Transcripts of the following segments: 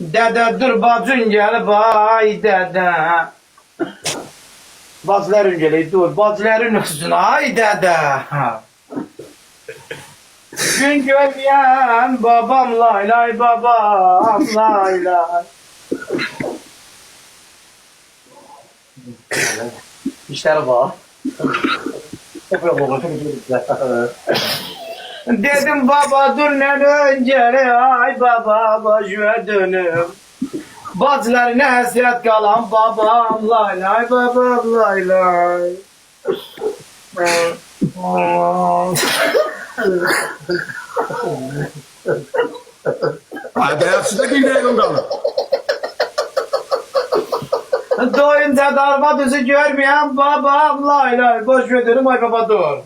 Dede dur bacın gelip ay dede. Bacıların gelip dur bacıların üstüne ay dede. Gün görmeyen babam lay lay babam lay lay. İşler var. Dedim baba dur ne önceli ay baba başıma dönüm. Bacılarına hasret kalan babam lay lay babam lay lay. Hadi yaxşıda dinleyelim qalın. Doyunca darba düzü görmeyen babam lay lay başıma dönüm ay baba dur.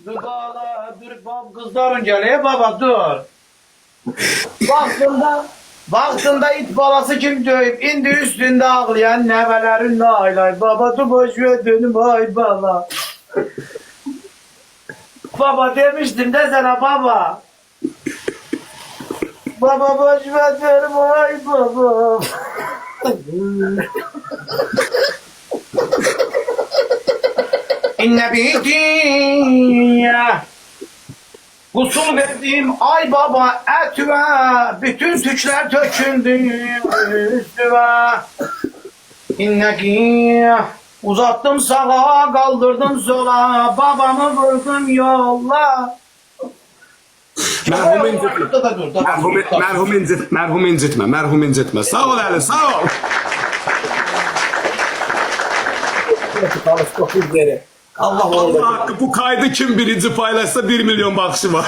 Dur baba dur bab kızların geliyor baba dur. Baktığında it balası kim dövüp indi üstünde ağlayan nevelerin lay lay baba dur boşver dönüm ay baba. Baba demiştim de sana baba. Baba boşver dönüm ay baba. İnne bitiya. Usul verdim ay baba etüve, bütün suçlar töküldü üstüme. İnneki uzattım sağa kaldırdım sola, babamı vurdum yolla. Merhum incitme. Merhum incitme. Merhum incitme. Sağ ol Ali, sağ ol. Allah Allah hakkı bu kaydı kim birinci paylaşsa 1 milyon bakışı var.